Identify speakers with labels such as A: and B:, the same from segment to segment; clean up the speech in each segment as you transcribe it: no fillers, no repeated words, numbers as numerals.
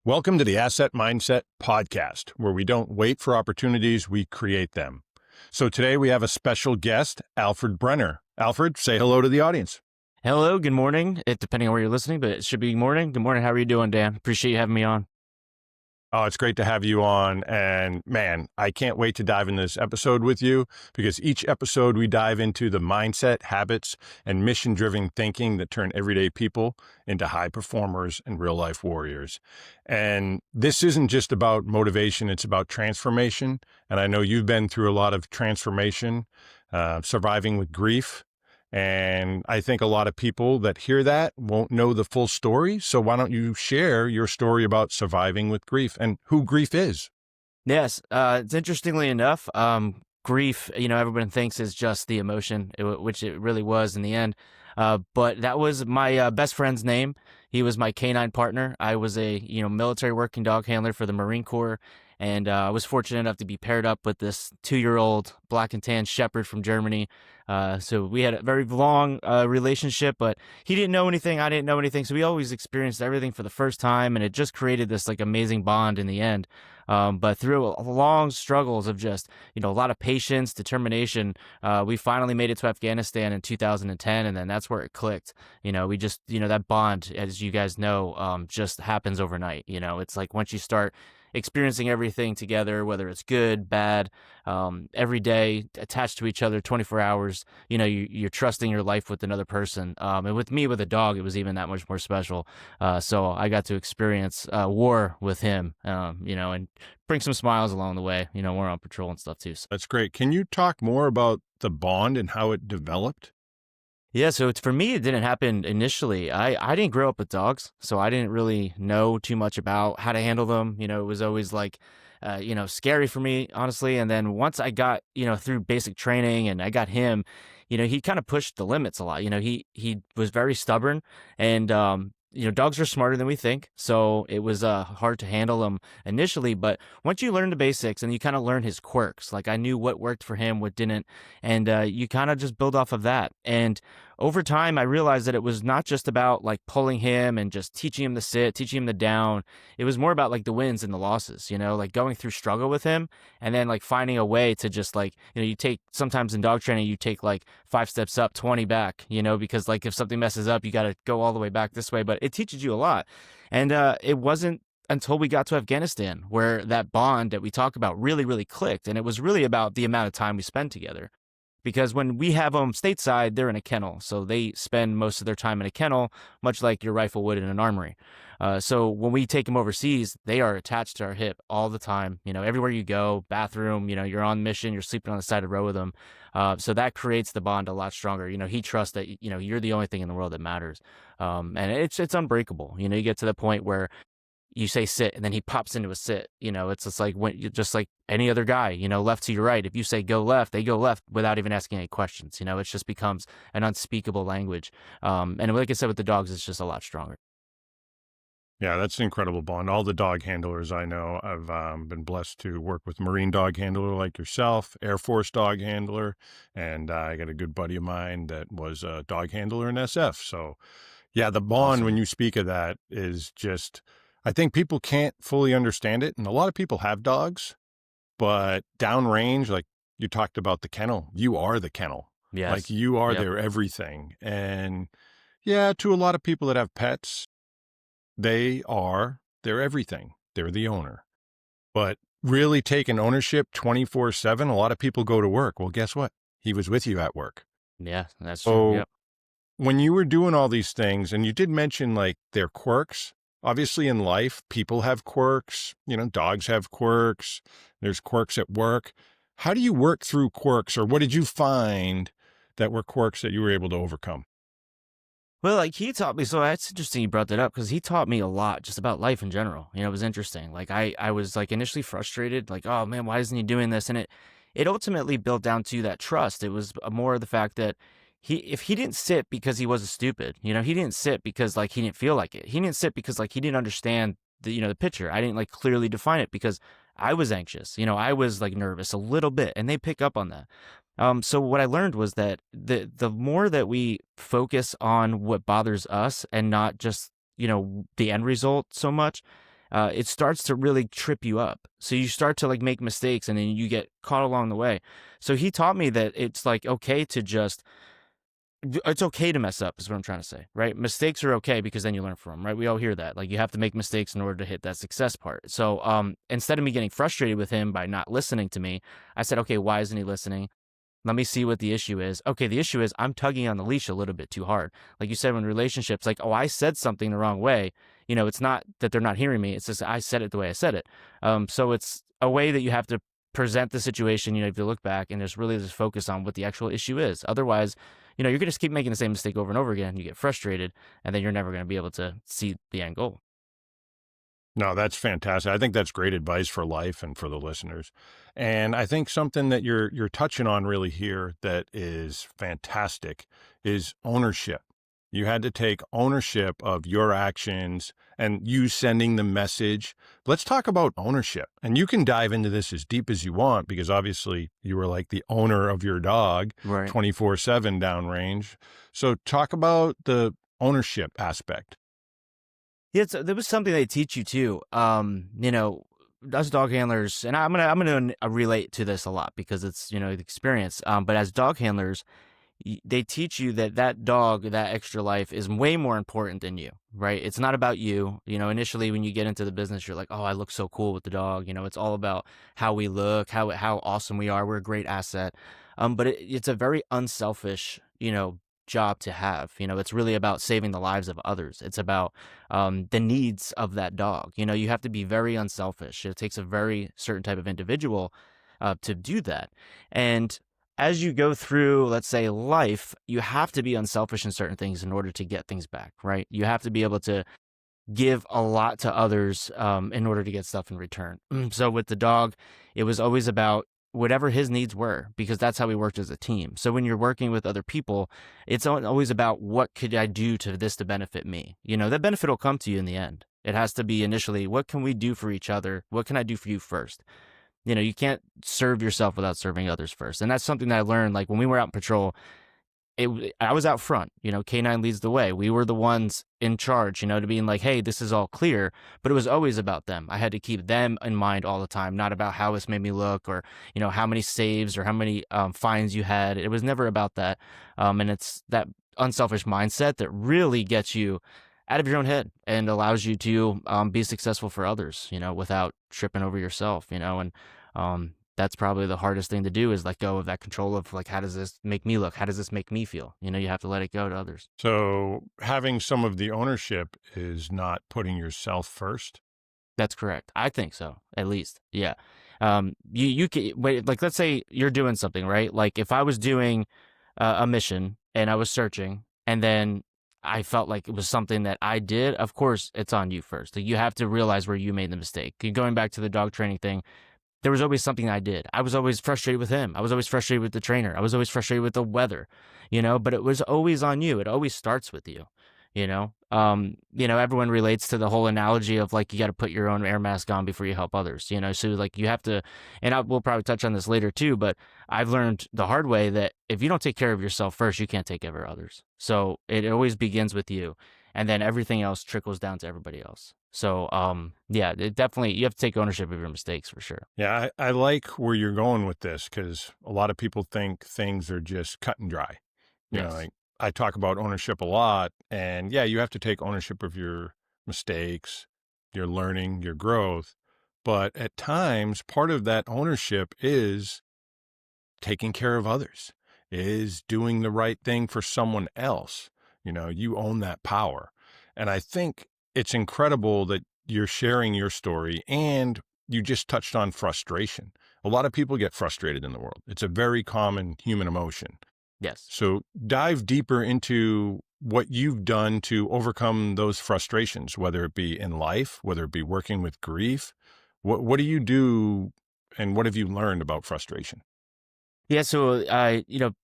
A: Welcome to the Asset Mindset Podcast, where we don't wait for opportunities, we create them. So today we have a special guest, Alfred Brenner. Alfred, say hello to the audience.
B: Hello, good morning. Depending on where you're listening, but it should be morning. Good morning. How are you doing, Dan? Appreciate you having me on.
A: Oh, it's great to have you on. And man, I can't wait to dive into this episode with you because each episode we dive into the mindset, habits, and mission-driven thinking that turn everyday people into high performers and real-life warriors. And this isn't just about motivation, it's about transformation. And I know you've been through a lot of transformation, surviving with grief. And I think a lot of people that hear that won't know the full story. So why don't you share your story about surviving with grief and who grief is?
B: Yes, it's interestingly enough, grief, everyone thinks is just the emotion, which it really was in the end. But that was my best friend's name. He was my canine partner. I was a, military working dog handler for the Marine Corps. And I was fortunate enough to be paired up with this 2-year-old black and tan shepherd from Germany. So we had a very long relationship, but he didn't know anything. I didn't know anything. So we always experienced everything for the first time. And it just created this like amazing bond in the end. But through long struggles of just, a lot of patience, determination, we finally made it to Afghanistan in 2010. And then that's where it clicked. We just, that bond, as you guys know, just happens overnight. It's like once you start experiencing everything together, whether it's good, bad, every day, attached to each other 24 hours, you're trusting your life with another person. And with me, with a dog, it was even that much more special. So I got to experience war with him, and bring some smiles along the way. We're on patrol and stuff too. So.
A: That's great. Can you talk more about the bond and how it developed?
B: Yeah, so for me, it didn't happen initially. I didn't grow up with dogs, so I didn't really know too much about how to handle them. It was always like, scary for me, honestly. And then once I got, through basic training and I got him, he kind of pushed the limits a lot. He was very stubborn and, dogs are smarter than we think. So it was hard to handle them initially. But once you learn the basics and you kind of learn his quirks, like I knew what worked for him, what didn't. And you kind of just build off of that. And over time, I realized that it was not just about like pulling him and just teaching him to sit, teaching him to down. It was more about like the wins and the losses, like going through struggle with him and then like finding a way to just like, you take sometimes in dog training, you take like 5 steps up, 20 back, because like if something messes up, you got to go all the way back this way. But it teaches you a lot. And it wasn't until we got to Afghanistan where that bond that we talk about really, really clicked. And it was really about the amount of time we spend together. Because when we have them stateside, they're in a kennel. So they spend most of their time in a kennel, much like your rifle would in an armory. So when we take them overseas, they are attached to our hip all the time. Everywhere you go, bathroom, you're on mission, you're sleeping on the side of the row with them. So that creates the bond a lot stronger. He trusts that, you're the only thing in the world that matters. And it's unbreakable. You get to the point where you say sit and then he pops into a sit. It's just like when you just like any other guy, left to your right. If you say go left, they go left without even asking any questions. It just becomes an unspeakable language. And like I said, with the dogs, it's just a lot stronger.
A: Yeah, that's an incredible bond. All the dog handlers I know, I've been blessed to work with Marine dog handler like yourself, Air Force dog handler, and I got a good buddy of mine that was a dog handler in SF. So yeah, the bond,
B: Awesome.
A: when you speak of that, is just, I think people can't fully understand it. And a lot of people have dogs, but downrange, like you talked about the kennel, you are the kennel.
B: Yes.
A: Like you are
B: Yep.
A: their everything. And yeah, to a lot of people that have pets, they are their everything. They're the owner. But really taking ownership 24/7, a lot of people go to work. Well, guess what? He was with you at work.
B: Yeah, that's true.
A: So
B: Yep.
A: when you were doing all these things, and you did mention like their quirks, obviously in life, people have quirks, dogs have quirks, there's quirks at work. How do you work through quirks, or what did you find that were quirks that you were able to overcome?
B: Well, like he taught me, so that's interesting you brought that up because he taught me a lot just about life in general. It was interesting. Like I was like initially frustrated, like, oh man, why isn't he doing this? And it ultimately built down to that trust. It was more of the fact that if he didn't sit because he was stupid, he didn't sit because like he didn't feel like it. He didn't sit because like he didn't understand the picture. I didn't like clearly define it because I was anxious. I was like nervous a little bit, and they pick up on that. So what I learned was that the more that we focus on what bothers us and not just, the end result so much, it starts to really trip you up. So you start to like make mistakes and then you get caught along the way. So he taught me that it's like okay to just it's okay to mess up is what I'm trying to say, right? Mistakes are okay because then you learn from them, right? We all hear that. Like you have to make mistakes in order to hit that success part. So instead of me getting frustrated with him by not listening to me, I said, okay, why isn't he listening? Let me see what the issue is. Okay, the issue is I'm tugging on the leash a little bit too hard. Like you said, in relationships, like, oh, I said something the wrong way. It's not that they're not hearing me. It's just I said it the way I said it. So it's a way that you have to present the situation. If you look back and just really just focus on what the actual issue is. Otherwise, you're going to just keep making the same mistake over and over again. You get frustrated and then you're never going to be able to see the end goal.
A: No, that's fantastic. I think that's great advice for life and for the listeners. And I think something that you're touching on really here that is fantastic is ownership. You had to take ownership of your actions and you sending the message. Let's talk about ownership. And you can dive into this as deep as you want because obviously you were like the owner of your dog,
B: Right.
A: 24/7 downrange. So talk about the ownership aspect.
B: Yeah, there was something they teach you too. As dog handlers, and I'm gonna relate to this a lot because it's the experience. But as dog handlers, they teach you that dog, that extra life, is way more important than you. Right? It's not about you. Initially when you get into the business, you're like, oh, I look so cool with the dog. It's all about how we look, how awesome we are. We're a great asset. But it's a very unselfish, job to have. It's really about saving the lives of others. It's about the needs of that dog. You have to be very unselfish. It takes a very certain type of individual to do that. And as you go through, let's say, life, you have to be unselfish in certain things in order to get things back, right? You have to be able to give a lot to others in order to get stuff in return. So with the dog, it was always about whatever his needs were, because that's how we worked as a team. So when you're working with other people, it's always about what could I do to this to benefit me? That benefit will come to you in the end. It has to be initially, what can we do for each other? What can I do for you first? You can't serve yourself without serving others first. And that's something that I learned, like when we were out in patrol, I was out front, K9 leads the way. We were the ones in charge, to being like, hey, this is all clear, but it was always about them. I had to keep them in mind all the time, not about how this made me look or, how many saves or how many fines you had. It was never about that. And it's that unselfish mindset that really gets you out of your own head and allows you to be successful for others, without tripping over yourself, and that's probably the hardest thing to do is let go of that control of like, how does this make me look? How does this make me feel? You have to let it go to others.
A: So having some of the ownership is not putting yourself first.
B: That's correct. I think so, at least. Yeah. You can wait, like, let's say you're doing something, right? Like if I was doing a mission and I was searching and then I felt like it was something that I did, of course it's on you first. Like, you have to realize where you made the mistake. Going back to the dog training thing, there was always something I did. I was always frustrated with him. I was always frustrated with the trainer. I was always frustrated with the weather, but it was always on you. It always starts with you, everyone relates to the whole analogy of like, you got to put your own air mask on before you help others, so like you have to, and we'll probably touch on this later too, but I've learned the hard way that if you don't take care of yourself first, you can't take care of others. So it always begins with you and then everything else trickles down to everybody else. So, yeah, it definitely, you have to take ownership of your mistakes for sure.
A: Yeah, I like where you're going with this because a lot of people think things are just cut and dry.
B: Yes.
A: Like I talk about ownership a lot, and yeah, you have to take ownership of your mistakes, your learning, your growth. But at times, part of that ownership is taking care of others, is doing the right thing for someone else. You own that power. And I think it's incredible that you're sharing your story and you just touched on frustration. A lot of people get frustrated in the world. It's a very common human emotion.
B: Yes.
A: So dive deeper into what you've done to overcome those frustrations, whether it be in life, whether it be working with grief. What do you do and what have you learned about frustration?
B: Yeah, so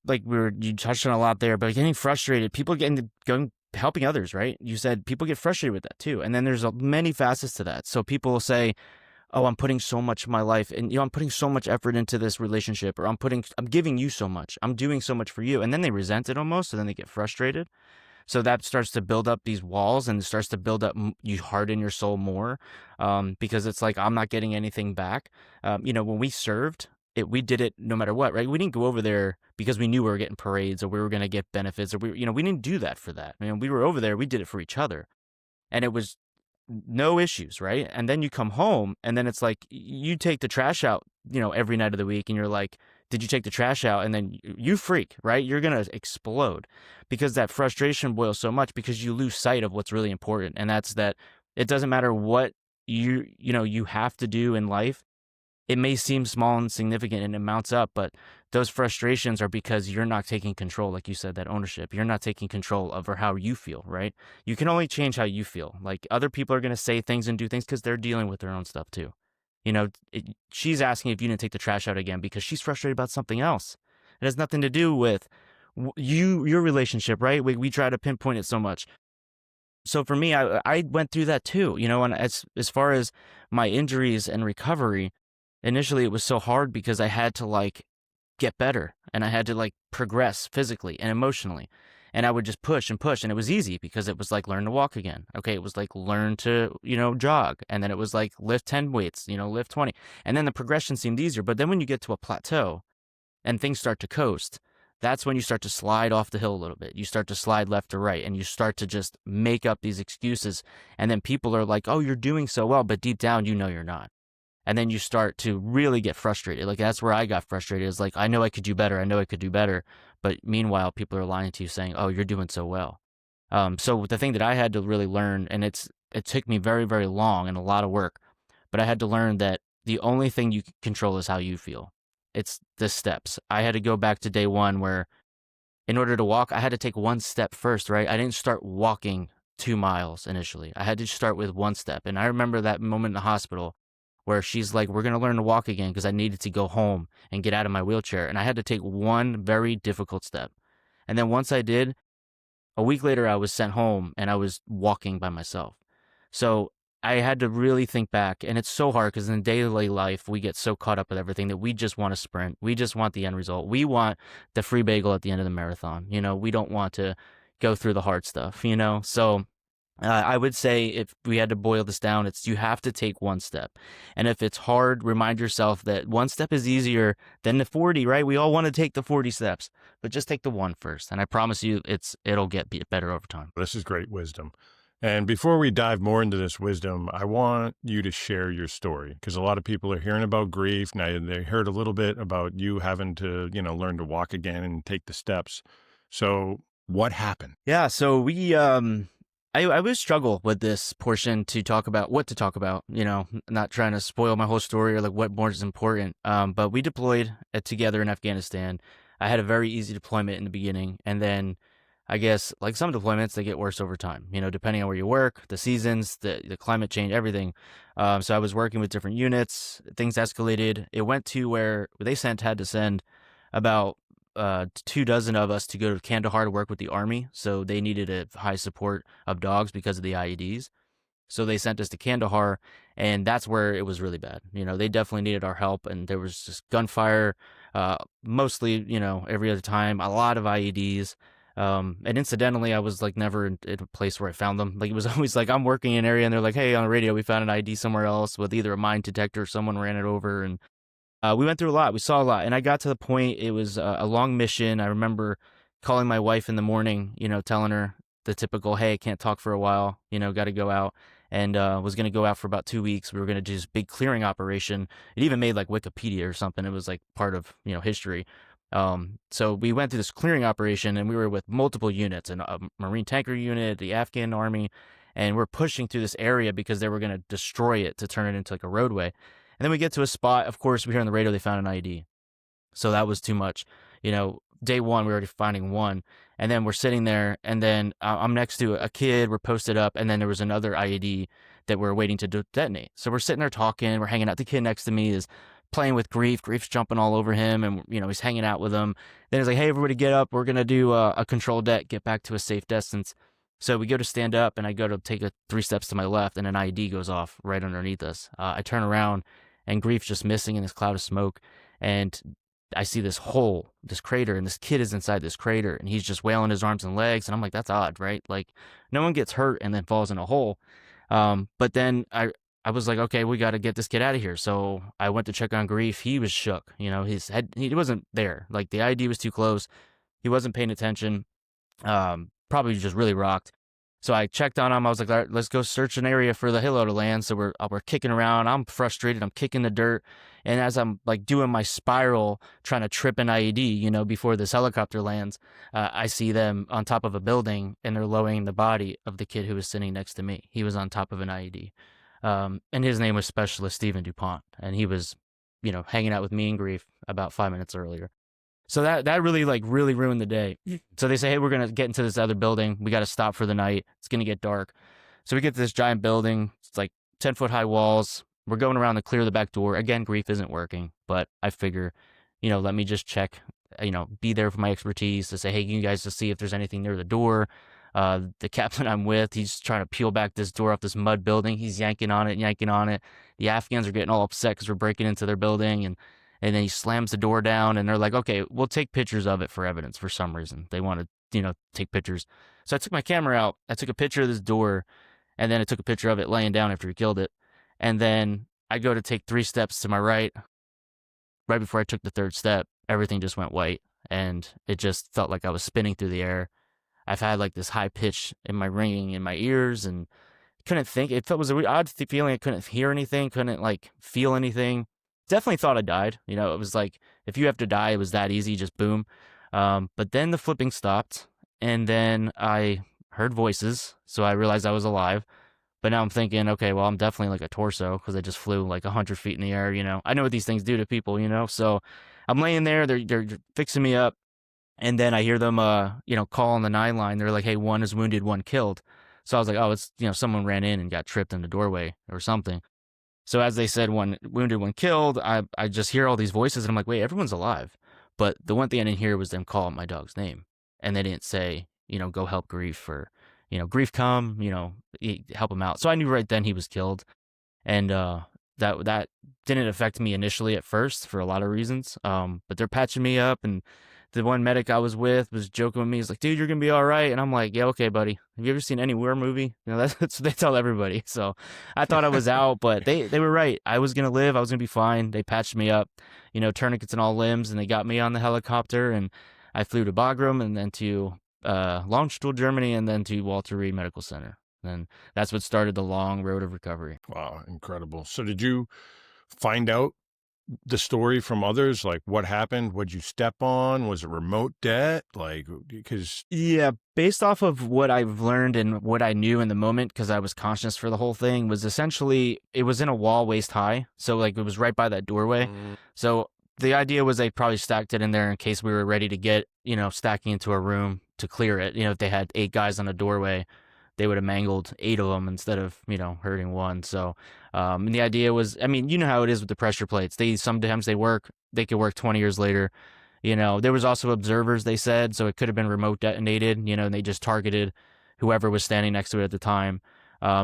B: like you touched on a lot there, but getting frustrated, people going helping others, right? You said people get frustrated with that too, and then there's many facets to that. So people will say, "Oh, I'm putting so much of my life, and I'm putting so much effort into this relationship, or I'm giving you so much, I'm doing so much for you," and then they resent it almost, and then they get frustrated. So that starts to build up these walls and it starts to build up, you harden your soul more, because it's like, I'm not getting anything back. When we served, we did it no matter what, right? We didn't go over there because we knew we were getting parades or we were going to get benefits, or we didn't do that for that. We were over there, we did it for each other, and it was no issues, right? And then you come home and then it's like you take the trash out, every night of the week, and you're like, did you take the trash out? And then you freak, right? You're going to explode because that frustration boils so much because you lose sight of what's really important. And that's that it doesn't matter what you have to do in life. It may seem small and significant and it mounts up, but those frustrations are because you're not taking control, like you said, that ownership. You're not taking control over how you feel, right? You can only change how you feel. Like other people are going to say things and do things because they're dealing with their own stuff too. She's asking if you didn't take the trash out again because she's frustrated about something else. It has nothing to do with your relationship, right? We try to pinpoint it so much. So for me, I went through that too, and as far as my injuries and recovery, initially it was so hard because I had to like get better and I had to like progress physically and emotionally. And I would just push and push. And it was easy because it was like learn to walk again. Okay. It was like learn to, jog. And then it was like lift 10 weights, lift 20. And then the progression seemed easier. But then when you get to a plateau and things start to coast, that's when you start to slide off the hill a little bit. You start to slide left to right and you start to just make up these excuses. And then people are like, oh, you're doing so well. But deep down, you're not. And then you start to really get frustrated. Like that's where I got frustrated. Is like, I know I could do better. I know I could do better. But meanwhile, people are lying to you saying, oh, you're doing so well. So the thing that I had to really learn, and it took me very, very long and a lot of work, but I had to learn that the only thing you can control is how you feel. It's the steps. I had to go back to day one where in order to walk, I had to take one step first, right? I didn't start walking 2 miles initially. I had to start with one step. And I remember that moment in the hospital where she's like, we're going to learn to walk again because I needed to go home and get out of my wheelchair. And I had to take one very difficult step. And then once I did, a week later, I was sent home and I was walking by myself. So I had to really think back. And it's so hard because in daily life, we get so caught up with everything that we just want to sprint. We just want the end result. We want the free bagel at the end of the marathon. We don't want to go through the hard stuff, So I would say if we had to boil this down, it's you have to take one step. And if it's hard, remind yourself that one step is easier than the 40, right? We all want to take the 40 steps, but just take the one first. And I promise you it'll get better over time.
A: This is great wisdom. And before we dive more into this wisdom, I want you to share your story because a lot of people are hearing about grief. Now they heard a little bit about you having to, learn to walk again and take the steps. So what happened?
B: Yeah. So I always struggle with this portion to talk about what to talk about, not trying to spoil my whole story or like what more is important. But we deployed together in Afghanistan. I had a very easy deployment in the beginning. And then I guess like some deployments, they get worse over time, depending on where you work, the seasons, the climate change, everything. So I was working with different units, things escalated. It went to where they had to send about 24 of us to go to Kandahar to work with the army. So they needed a high support of dogs because of the IEDs. So they sent us to Kandahar, and that's where it was really bad. They definitely needed our help, and there was just gunfire, mostly, every other time, a lot of IEDs. And incidentally, I was like never in a place where I found them. Like it was always like I'm working in an area and they're like, hey, on the radio, we found an ID somewhere else with either a mine detector or someone ran it over. And we went through a lot. We saw a lot. And I got to the point, it was a long mission. I remember calling my wife in the morning, telling her the typical, hey, can't talk for a while, got to go out. And was going to go out for about 2 weeks. We were going to do this big clearing operation. It even made like Wikipedia or something. It was like part of, history. So we went through this clearing operation and we were with multiple units, and a Marine tanker unit, the Afghan army, and we're pushing through this area because they were going to destroy it to turn it into like a roadway. And then we get to a spot, of course, we hear on the radio they found an IED. So that was too much. Day one, we were already finding one. And then we're sitting there, and then I'm next to a kid, we're posted up, and then there was another IED that we're waiting to detonate. So we're sitting there talking, we're hanging out. The kid next to me is playing with Grief. Grief's jumping all over him, and, he's hanging out with him. Then he's like, hey, everybody get up. We're going to do a control deck, get back to a safe distance. So we go to stand up, and I go to take 3 steps to my left, and an IED goes off right underneath us. I turn around, and Grief's just missing in this cloud of smoke. And I see this hole, this crater, and this kid is inside this crater, and he's just wailing his arms and legs, and I'm like, that's odd, right? Like, no one gets hurt and then falls in a hole. But then I was like, okay, we got to get this kid out of here. So I went to check on Grief. He was shook. His head, he wasn't there. Like, the ID was too close. He wasn't paying attention. Probably just really rocked. So I checked on him. I was like, all right, let's go search an area for the halo to land. So we're kicking around. I'm frustrated. I'm kicking the dirt. And as I'm like doing my spiral, trying to trip an IED, before this helicopter lands, I see them on top of a building, and they're lowering the body of the kid who was sitting next to me. He was on top of an IED. And his name was Specialist Stephen DuPont. And he was, hanging out with me and Grief about 5 minutes earlier. So that really ruined the day. So they say, hey, we're going to get into this other building. We got to stop for the night. It's going to get dark. So we get to this giant building. It's like 10-foot high walls. We're going around to clear the back door. Again, Grief isn't working, but I figure, let me just check, be there for my expertise to say, hey, you guys just see if there's anything near the door. The captain I'm with, he's trying to peel back this door off this mud building. He's yanking on it. The Afghans are getting all upset because we're breaking into their building, and then he slams the door down, and they're like, okay, we'll take pictures of it for evidence for some reason. They want to, take pictures. So I took my camera out. I took a picture of this door, and then I took a picture of it laying down after he killed it. And then I go to take 3 steps to my right. Right before I took the 3rd step, everything just went white, and it just felt like I was spinning through the air. I've had like this high pitch in my ringing in my ears, and couldn't think. It was a odd feeling. I couldn't hear anything, couldn't like feel anything. Definitely thought I died. It was like, if you have to die, it was that easy, just boom. But then the flipping stopped, and then I heard voices, so I realized I was alive. But now I'm thinking, okay, well, I'm definitely like a torso because I just flew like 100 feet in the air. I know what these things do to people. So I'm laying there, they're fixing me up, and then I hear them, call on the 9 line. They're like, hey, 1 is wounded, 1 killed. So I was like, oh, it's, someone ran in and got tripped in the doorway or something. So as they said, 1 wounded, 1 killed, I just hear all these voices, and I'm like, wait, everyone's alive. But the one thing I didn't hear was them call out my dog's name. And they didn't say, go help Grief, or, Grief come, help him out. So I knew right then he was killed. And that didn't affect me initially at first for a lot of reasons. But they're patching me up, and the one medic I was with was joking with me. He's like, dude, you're going to be all right. And I'm like, yeah, okay, buddy. Have you ever seen any war movie? That's what they tell everybody. So I thought I was out, but they were right. I was going to live. I was going to be fine. They patched me up, tourniquets in all limbs, and they got me on the helicopter, and I flew to Bagram, and then to Landstuhl, Germany, and then to Walter Reed Medical Center. And that's what started the long road of recovery.
A: Wow, incredible. So did you find out the story from others? Like, what happened? What'd you step on? Was it remote debt? Like, because
B: Yeah, based off of what I've learned and what I knew in the moment, because I was conscious for the whole thing, was essentially it was in a wall waist high. So like it was right by that doorway. So the idea was they probably stacked it in there in case we were ready to get, stacking into a room to clear it. If they had 8 guys on a doorway, they would have mangled 8 of them instead of, hurting 1. So, and the idea was, you know how it is with the pressure plates. Sometimes they could work 20 years later. There was also observers, they said, so it could have been remote detonated, and they just targeted whoever was standing next to it at the time,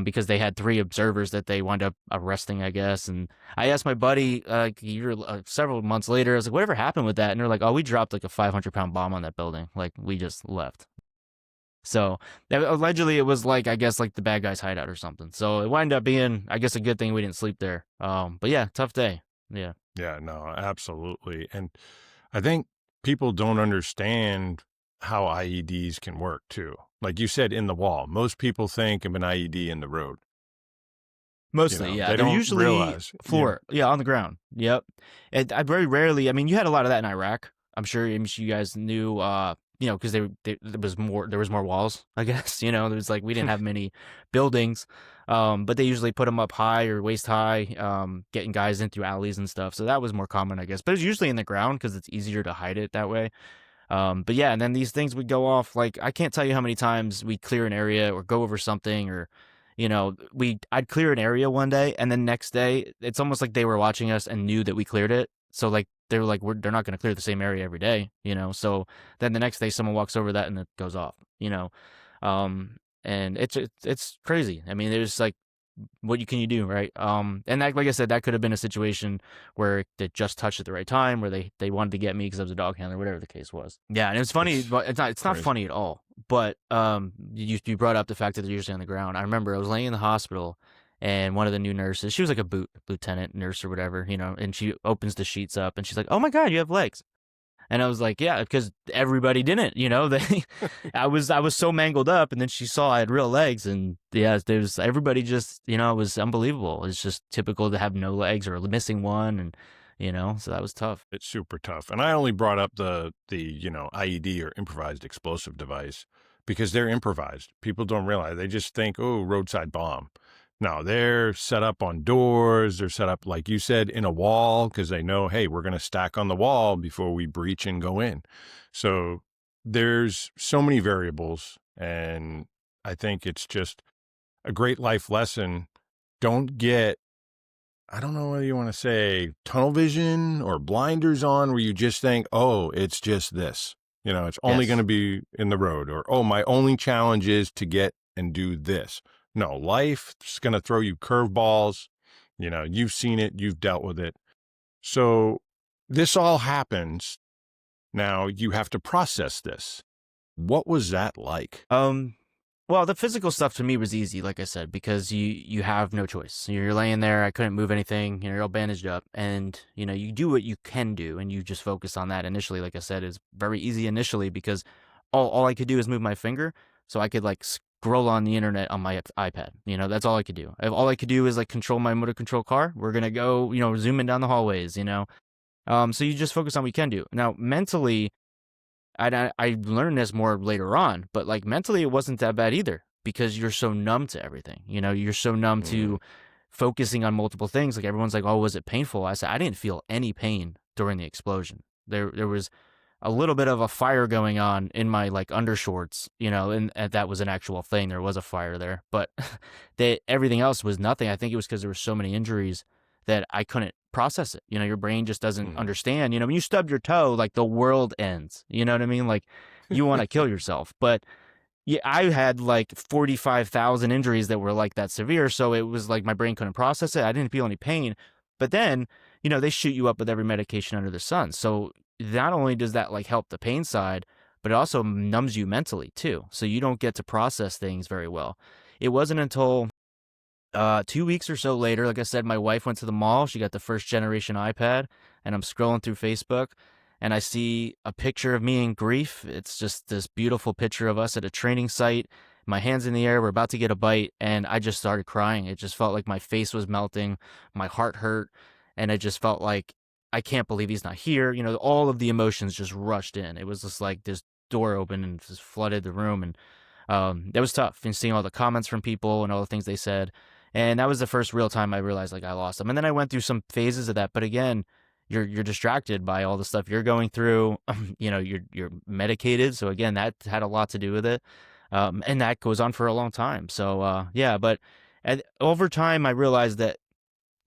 B: because they had 3 observers that they wound up arresting, I guess. And I asked my buddy, several months later, I was like, whatever happened with that? And they're like, oh, we dropped like a 500-pound bomb on that building. Like, we just left. So allegedly it was like, I guess, like the bad guy's hideout or something. So it wound up being, I guess, a good thing we didn't sleep there. But yeah, tough day. Yeah.
A: Yeah, no, absolutely. And I think people don't understand how IEDs can work too. Like you said, in the wall. Most people think of an IED in the road.
B: Mostly, yeah.
A: They
B: They're
A: don't
B: usually
A: realize.
B: floor, yeah, on the ground. Yep. And I very rarely, you had a lot of that in Iraq. I'm sure you guys knew, because there was more walls, I guess. There was like, we didn't have many buildings, but they usually put them up high or waist high, getting guys in through alleys and stuff. So that was more common, I guess. But it's usually in the ground because it's easier to hide it that way. But yeah, and then these things would go off. Like, I can't tell you how many times we clear an area or go over something, or I'd clear an area one day, and then next day it's almost like they were watching us and knew that we cleared it. So like they were like, they're not going to clear the same area every day, So then the next day someone walks over that and it goes off, And it's crazy. There's like can you do, right? And that, like I said, that could have been a situation where they just touched at the right time, where they wanted to get me because I was a dog handler, whatever the case was. Yeah, and it was funny,
A: It's
B: but it's not
A: crazy.
B: funny at all. But you brought up the fact that they're usually on the ground. I remember I was laying in the hospital, and one of the new nurses, she was like a lieutenant nurse or whatever, and she opens the sheets up, and she's like, "Oh my God, you have legs." And I was like, yeah, because everybody didn't, they, I was so mangled up, and then she saw I had real legs, and yeah, there's everybody just, it was unbelievable. It's just typical to have no legs or missing one, and so that was tough.
A: It's super tough. And I only brought up the IED or improvised explosive device because they're improvised. People don't realize. They just think, oh, roadside bomb. No, they're set up on doors. They're set up, like you said, in a wall because they know, hey, we're going to stack on the wall before we breach and go in. So there's so many variables. And I think it's just a great life lesson. Don't get, I don't know whether you want to say tunnel vision or blinders on, where you just think, oh, it's just this. It's only going
B: Yes.
A: to be in the road, or, oh, my only challenge is to get and do this. No, life's going to throw you curveballs. You've seen it, you've dealt with it. So this all happens. Now you have to process this. What was that like?
B: Well, the physical stuff to me was easy, like I said, because you have no choice. You're laying there. I couldn't move anything. You're all bandaged up, and you do what you can do, and you just focus on that initially. Like I said, it's very easy initially because all I could do is move my finger, so I could like scroll on the internet on my iPad. That's all I could do. All I could do is like control my motor control car. We're gonna go, zooming down the hallways. So you just focus on what you can do. Now mentally, I learned this more later on, but like mentally, it wasn't that bad either because you're so numb to everything. You're so numb to focusing on multiple things. Like everyone's like, "Oh, was it painful?" I said, "I didn't feel any pain during the explosion. There was a little bit of a fire going on in my like undershorts, and that was an actual thing. There was a fire there, but everything else was nothing. I think it was because there were so many injuries that I couldn't process it. Your brain just doesn't understand. When you stub your toe, like the world ends. You know what I mean? Like you want to kill yourself. But yeah, I had like 45,000 injuries that were like that severe. So it was like my brain couldn't process it. I didn't feel any pain. But then, they shoot you up with every medication under the sun. So not only does that like help the pain side, but it also numbs you mentally too. So you don't get to process things very well. It wasn't until 2 weeks or so later, like I said, my wife went to the mall. She got the first generation iPad, and I'm scrolling through Facebook, and I see a picture of me in grief. It's just this beautiful picture of us at a training site. My hands in the air. We're about to get a bite, and I just started crying. It just felt like my face was melting. My heart hurt, and it just felt like I can't believe he's not here. All of the emotions just rushed in. It was just like this door opened and just flooded the room, and that was tough. And seeing all the comments from people and all the things they said. And that was the first real time I realized like I lost them. And then I went through some phases of that. But again, you're distracted by all the stuff you're going through. You're medicated. So again, that had a lot to do with it. And that goes on for a long time. So yeah, but over time I realized that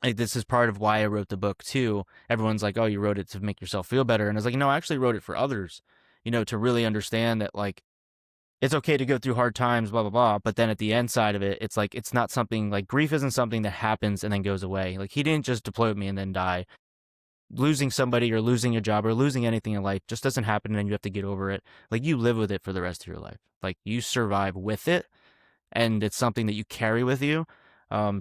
B: like this is part of why I wrote the book too. Everyone's like, "Oh, you wrote it to make yourself feel better." And I was like, "No, I actually wrote it for others, to really understand that like it's okay to go through hard times, blah, blah, blah. But then at the end side of it, it's like, it's not something like grief isn't something that happens and then goes away. Like he didn't just deploy with me and then die. Losing somebody or losing a job or losing anything in life just doesn't happen and then you have to get over it. Like you live with it for the rest of your life. Like you survive with it and it's something that you carry with you.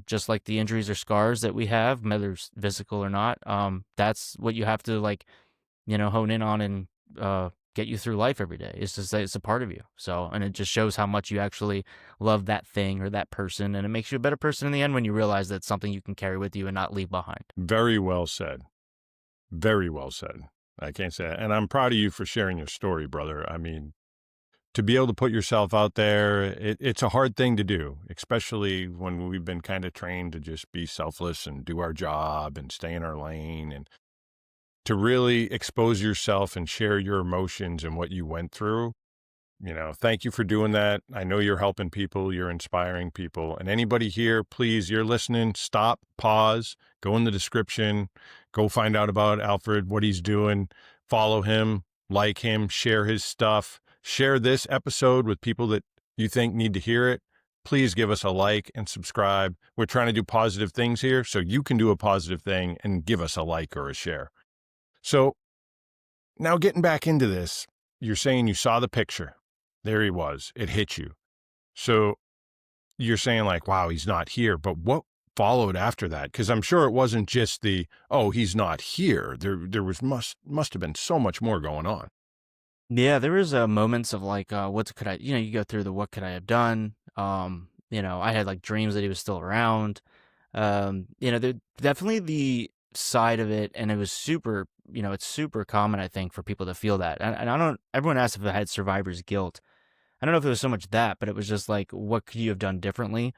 B: Just like the injuries or scars that we have, whether it's physical or not. That's what you have to like, hone in on and get you through life every day. It's just it's a part of you. So, and it just shows how much you actually love that thing or that person, and it makes you a better person in the end when you realize that's something you can carry with you and not leave behind.
A: Very well said. Very well said. I can't say that. And I'm proud of you for sharing your story, brother. I mean, to be able to put yourself out there, it's a hard thing to do, especially when we've been kind of trained to just be selfless and do our job and stay in our lane, and to really expose yourself and share your emotions and what you went through. Thank you for doing that. I know you're helping people, you're inspiring people. And anybody here, please, you're listening, stop, pause, go in the description, go find out about Alfred, what he's doing, follow him, like him, share his stuff, share this episode with people that you think need to hear it. please give us a like and subscribe. We're trying to do positive things here, so you can do a positive thing and give us a like or a share. So now getting back into this, you're saying you saw the picture. There he was. It hit you. So you're saying like, wow, he's not here. But what followed after that? Because I'm sure it wasn't just the, oh, he's not here. There was must have been so much more going on.
B: Yeah, there was moments of like, what could I, you go through the what could I have done? I had like dreams that he was still around. There definitely the side of it, and it was super, it's super common, I think, for people to feel that. And I don't, everyone asked if I had survivor's guilt. I don't know if it was so much that, but it was just like, what could you have done differently?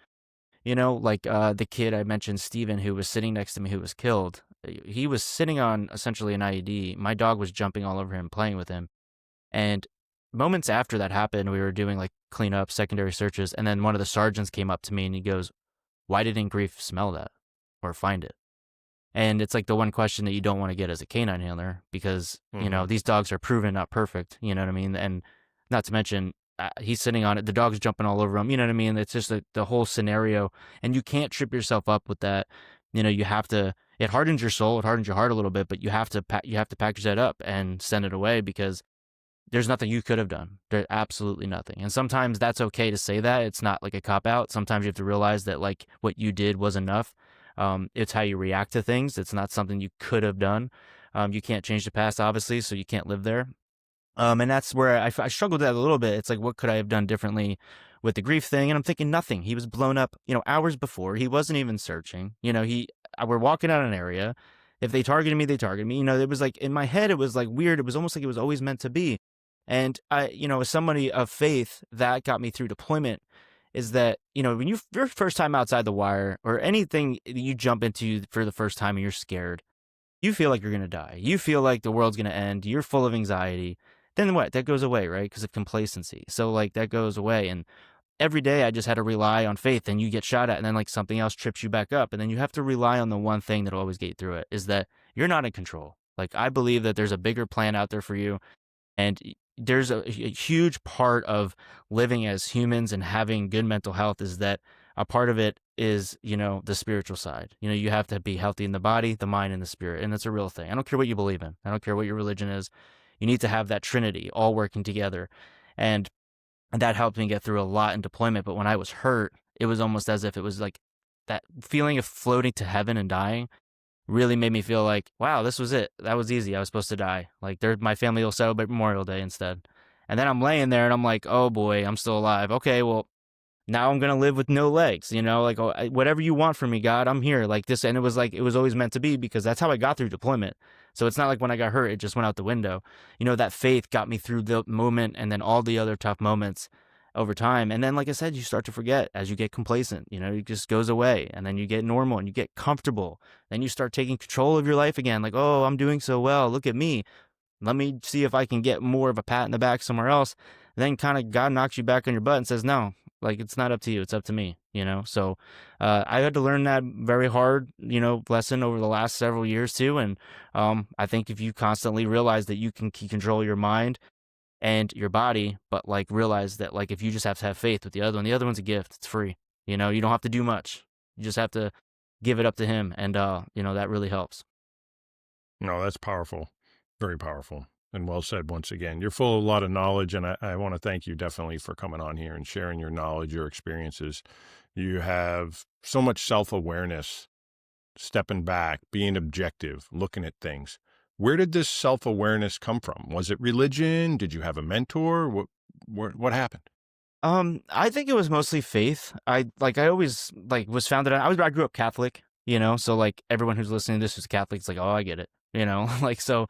B: Like the kid I mentioned, Steven, who was sitting next to me, who was killed. He was sitting on essentially an IED. My dog was jumping all over him, playing with him. And moments after that happened, we were doing like cleanup, secondary searches. And then one of the sergeants came up to me and he goes, why didn't Grief smell that or find it? And it's like the one question that you don't want to get as a canine handler because, these dogs are proven not perfect. You know what I mean? And not to mention, he's sitting on it. The dog's jumping all over him. You know what I mean? It's just the whole scenario. And you can't trip yourself up with that. You have to, it hardens your soul. It hardens your heart a little bit, but you have to package that up and send it away because there's nothing you could have done. There's absolutely nothing. And sometimes that's okay to say that. It's not like a cop out. Sometimes you have to realize that like what you did was enough. It's how you react to things. It's not something you could have done. You can't change the past, obviously, so you can't live there. And that's where I struggled with that a little bit. It's like, what could I have done differently with the Grief thing? And I'm thinking nothing. He was blown up, hours before. He wasn't even searching. We're walking out an area. If they targeted me, they targeted me. It was like in my head, it was like weird. It was almost like it was always meant to be. And I, as somebody of faith, that got me through deployment is that, when your first time outside the wire or anything you jump into for the first time and you're scared, you feel like you're going to die. You feel like the world's going to end. You're full of anxiety. Then what? That goes away, right? Because of complacency. So like that goes away. And every day I just had to rely on faith and you get shot at and then like something else trips you back up. And then you have to rely on the one thing that'll always get you through it is that you're not in control. Like I believe that there's a bigger plan out there for you. And there's a huge part of living as humans and having good mental health is that a part of it is, the spiritual side. You have to be healthy in the body, the mind, and the spirit. And that's a real thing. I don't care what you believe in. I don't care what your religion is. You need to have that trinity all working together. And that helped me get through a lot in deployment. But when I was hurt, it was almost as if it was like that feeling of floating to heaven and dying really made me feel like, wow, this was it. That was easy. I was supposed to die. Like my family will celebrate Memorial Day instead. And then I'm laying there and I'm like, oh boy, I'm still alive. Okay, well, now I'm going to live with no legs, like whatever you want from me, God, I'm here like this. And it was always meant to be because that's how I got through deployment. So it's not like when I got hurt, it just went out the window. That faith got me through the moment and then all the other tough moments over time. And then, like I said, you start to forget as you get complacent, it just goes away and then you get normal and you get comfortable. Then you start taking control of your life again. Like, oh, I'm doing so well. Look at me. Let me see if I can get more of a pat in the back somewhere else. And then kind of God knocks you back on your butt and says, no, like it's not up to you. It's up to me, So I had to learn that very hard, lesson over the last several years too. And I think if you constantly realize that you can control your mind and your body, but like realize that like if you just have to have faith with the other one's a gift. It's free. You don't have to do much. You just have to give it up to him. And that really helps.
A: No, that's powerful. Very powerful. And well said once again. You're full of a lot of knowledge, and I want to thank you definitely for coming on here and sharing your knowledge, your experiences. You have so much self-awareness, stepping back, being objective, looking at things. Where did this self-awareness come from? Was it religion? Did you have a mentor? What happened?
B: I think it was mostly faith. I always was founded on, I grew up Catholic, so like everyone who's listening to this who's Catholic, it's like, oh, I get it, so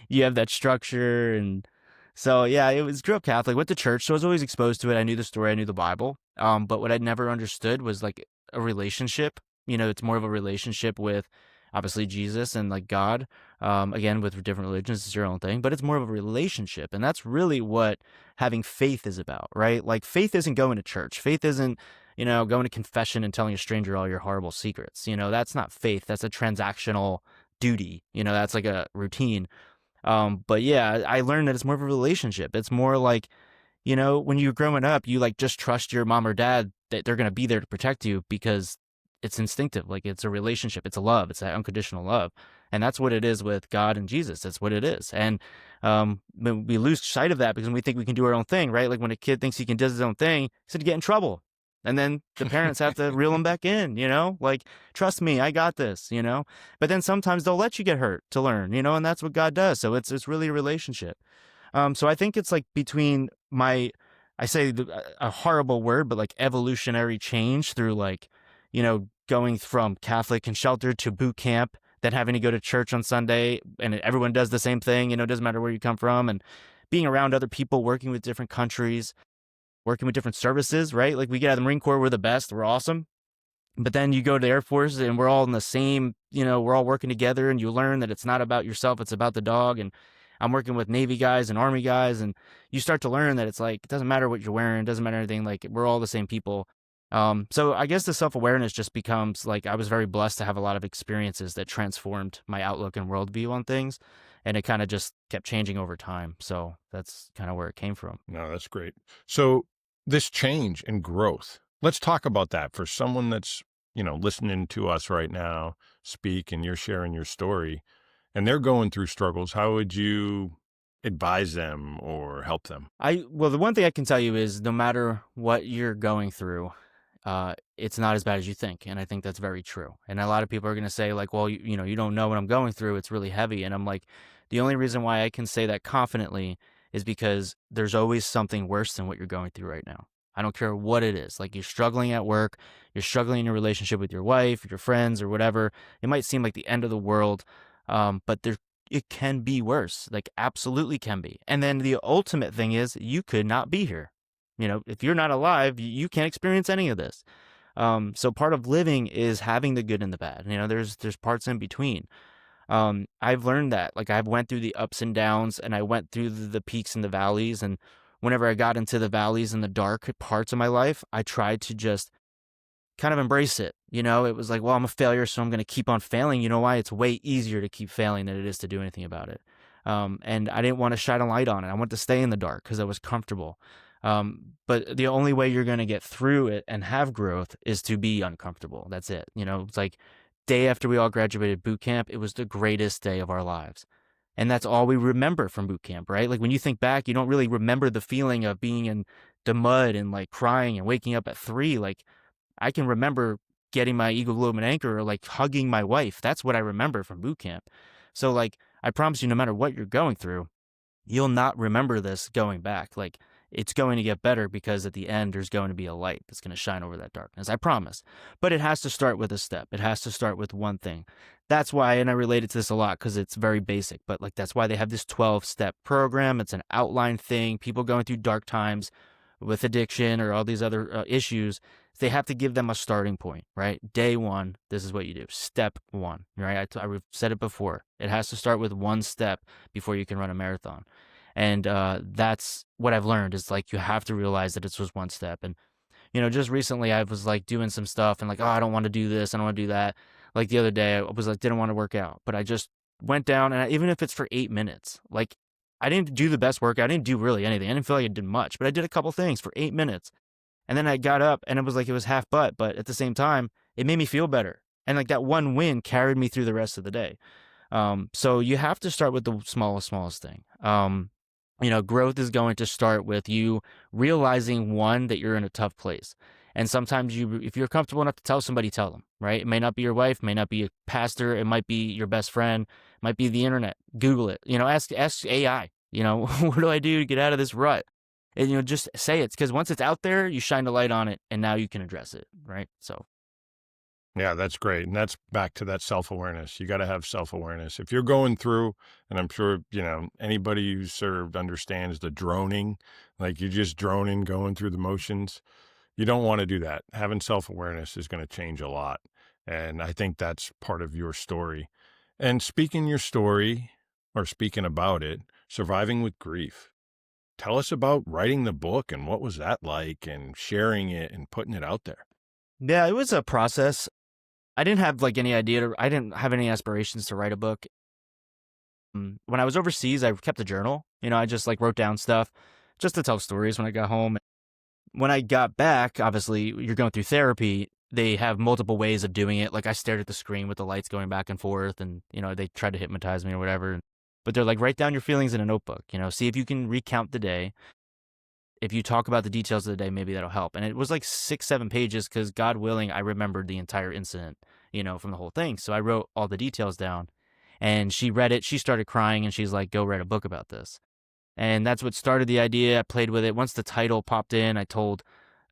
B: you have that structure. And so, yeah, grew up Catholic, went to church. So I was always exposed to it. I knew the story, I knew the Bible. But what I'd never understood was like a relationship, it's more of a relationship with obviously Jesus and like God. Again, with different religions, it's your own thing, but it's more of a relationship. And that's really what having faith is about, right? Like faith isn't going to church. Faith isn't, going to confession and telling a stranger all your horrible secrets. That's not faith. That's a transactional duty. That's like a routine. But yeah, I learned that it's more of a relationship. It's more like, when you're growing up, you like just trust your mom or dad that they're going to be there to protect you because it's instinctive. Like it's a relationship, it's a love, it's that unconditional love. And that's what it is with God and Jesus. That's what it is. And when we lose sight of that because we think we can do our own thing, right? Like when a kid thinks he can do his own thing, he's going to get in trouble. And then the parents have to reel him back in, like, trust me, I got this. But then sometimes they'll let you get hurt to learn, and that's what God does. So it's really a relationship. So I think it's like between I say a horrible word, but like evolutionary change through like, going from Catholic and shelter to boot camp, then having to go to church on Sunday and everyone does the same thing, it doesn't matter where you come from, and being around other people, working with different countries, working with different services, right? Like we get out of the Marine Corps, we're the best, we're awesome. But then you go to the Air Force and we're all in the same, we're all working together, and you learn that it's not about yourself, it's about the dog. And I'm working with Navy guys and Army guys, and you start to learn that it's like, it doesn't matter what you're wearing, it doesn't matter anything, like we're all the same people. So I guess the self-awareness just becomes like, I was very blessed to have a lot of experiences that transformed my outlook and worldview on things. And it kind of just kept changing over time. So that's kind of where it came from.
A: No, that's great. So this change and growth, let's talk about that for someone that's, listening to us right now speak, and you're sharing your story and they're going through struggles. How would you advise them or help them?
B: Well, the one thing I can tell you is no matter what you're going through, it's not as bad as you think. And I think that's very true. And a lot of people are going to say like, well, you don't know what I'm going through. It's really heavy. And I'm like, the only reason why I can say that confidently is because there's always something worse than what you're going through right now. I don't care what it is. Like you're struggling at work, you're struggling in your relationship with your wife, your friends, or whatever. It might seem like the end of the world, but it can be worse. Like absolutely can be. And then the ultimate thing is you could not be here. If you're not alive, you can't experience any of this. So part of living is having the good and the bad. There's parts in between. I've learned that. Like I've went through the ups and downs, and I went through the peaks and the valleys. And whenever I got into the valleys and the dark parts of my life, I tried to just kind of embrace it. It was like, well, I'm a failure, so I'm going to keep on failing. You know why? It's way easier to keep failing than it is to do anything about it. And I didn't want to shine a light on it. I wanted to stay in the dark because I was comfortable. But the only way you're going to get through it and have growth is to be uncomfortable. That's it. It's like day after we all graduated boot camp, it was the greatest day of our lives. And that's all we remember from boot camp, right? Like when you think back, you don't really remember the feeling of being in the mud and like crying and waking up at 3. Like I can remember getting my Eagle Globe and Anchor, or like hugging my wife. That's what I remember from boot camp. So like, I promise you, no matter what you're going through, you'll not remember this going back. Like it's going to get better because at the end, there's going to be a light that's going to shine over that darkness. I promise. But it has to start with a step. It has to start with one thing. That's why, and I related to this a lot because it's very basic, but like that's why they have this 12-step program. It's an outline thing. People going through dark times with addiction or all these other issues, they have to give them a starting point, right? Day one, this is what you do. Step one, right? I've said it before. It has to start with one step before you can run a marathon. And that's what I've learned is like, you have to realize that it's just one step. And, just recently I was like doing some stuff and like, oh, I don't want to do this. I don't want to do that. Like the other day I was like, didn't want to work out, but I just went down, and even if it's for 8 minutes, like I didn't do the best workout. I didn't do really anything. I didn't feel like I did much, but I did a couple things for 8 minutes. And then I got up and it was like, it was half butt, but at the same time, it made me feel better. And like that one win carried me through the rest of the day. So you have to start with the smallest thing. Growth is going to start with you realizing, one, that you're in a tough place. And sometimes if you're comfortable enough to tell somebody, tell them, right? It may not be your wife, may not be a pastor. It might be your best friend, it might be the internet. Google it, ask AI, what do I do to get out of this rut? And, just say it, because once it's out there, you shine the light on it and now you can address it. Right. So.
A: Yeah, that's great. And that's back to that self-awareness. You got to have self-awareness. If you're going through, and I'm sure, anybody who's served understands the droning, like you're just droning, going through the motions. You don't want to do that. Having self-awareness is going to change a lot. And I think that's part of your story. And speaking your story, or speaking about it, surviving with grief. Tell us about writing the book and what was that like, and sharing it and putting it out there.
B: Yeah, it was a process. I didn't have like any idea. I didn't have any aspirations to write a book. When I was overseas, I kept a journal. I just like wrote down stuff, just to tell stories when I got home. When I got back, obviously, you're going through therapy. They have multiple ways of doing it. Like I stared at the screen with the lights going back and forth, and they tried to hypnotize me or whatever. But they're like, write down your feelings in a notebook. See if you can recount the day. If you talk about the details of the day, maybe that'll help. And it was like 6, 7 pages because God willing, I remembered the entire incident, from the whole thing. So I wrote all the details down, and she read it. She started crying, and she's like, "Go write a book about this." And that's what started the idea. I played with it. Once the title popped in, I told,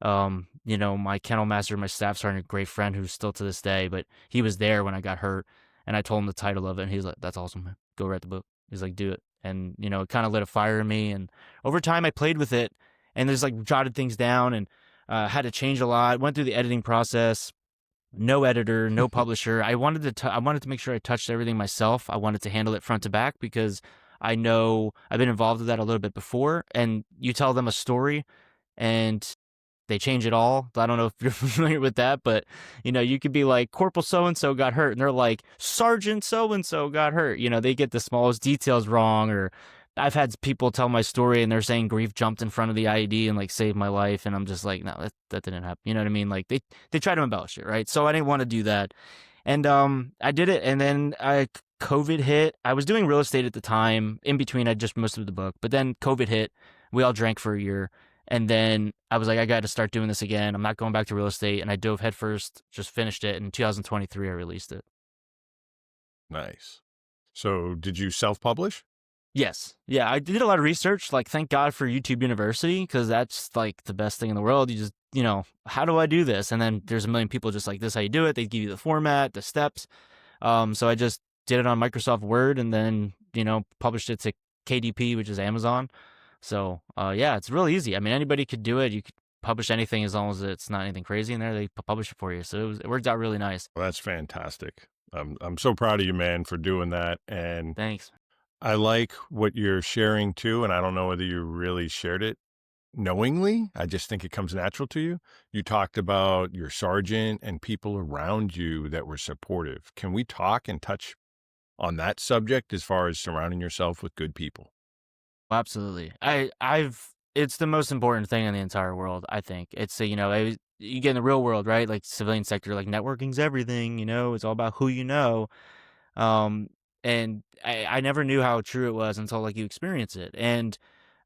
B: my kennel master, my staff sergeant, a great friend who's still to this day, but he was there when I got hurt. And I told him the title of it, and he's like, "That's awesome, man. Go write the book." He's like, "Do it." And, it kind of lit a fire in me. And over time, I played with it and there's like jotted things down and had to change a lot. Went through the editing process. No editor, no publisher. I wanted to make sure I touched everything myself. I wanted to handle it front to back because I know I've been involved with that a little bit before. And you tell them a story, and they change it all. I don't know if you're familiar with that, but you could be like, Corporal so and so got hurt, and they're like, Sergeant so and so got hurt. They get the smallest details wrong, or I've had people tell my story and they're saying grief jumped in front of the IED and like saved my life, and I'm just like, no, that didn't happen. You know what I mean? Like they try to embellish it, right? So I didn't want to do that, and I did it, and then COVID hit. I was doing real estate at the time. In between, I just most of the book, but then COVID hit. We all drank for a year. And then I was like, I got to start doing this again. I'm not going back to real estate. And I dove headfirst, just finished it. In 2023, I released it.
A: Nice. So did you self-publish?
B: Yes. Yeah, I did a lot of research. Like, thank God for YouTube University, because that's like the best thing in the world. You just, how do I do this? And then there's a million people just like, this is how you do it. They give you the format, the steps. So I just did it on Microsoft Word and then, published it to KDP, which is Amazon. So, yeah, it's really easy. I mean, anybody could do it. You could publish anything as long as it's not anything crazy in there. They publish it for you. So it worked out really nice.
A: Well, that's fantastic. I'm so proud of you, man, for doing that. And
B: Thanks.
A: I like what you're sharing too. And I don't know whether you really shared it knowingly. I just think it comes natural to you. You talked about your sergeant and people around you that were supportive. Can we talk and touch on that subject as far as surrounding yourself with good people?
B: Absolutely. It's the most important thing in the entire world, I think. It's, you get in the real world, right? Like civilian sector, like networking's everything, it's all about who you know. And I never knew how true it was until like you experience it. And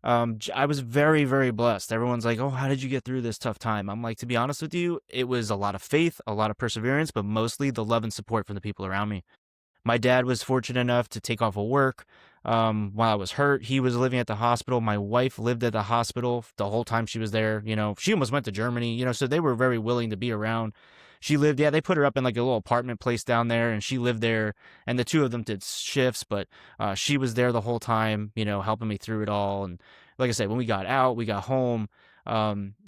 B: I was very, very blessed. Everyone's like, "Oh, how did you get through this tough time?" I'm like, to be honest with you, it was a lot of faith, a lot of perseverance, but mostly the love and support from the people around me. My dad was fortunate enough to take off of work while I was hurt. He was living at the hospital. My wife lived at the hospital the whole time she was there. She almost went to Germany, so they were very willing to be around. They put her up in like a little apartment place down there, and she lived there, and the two of them did shifts, but she was there the whole time, helping me through it all. And like I said, when we got out, we got home,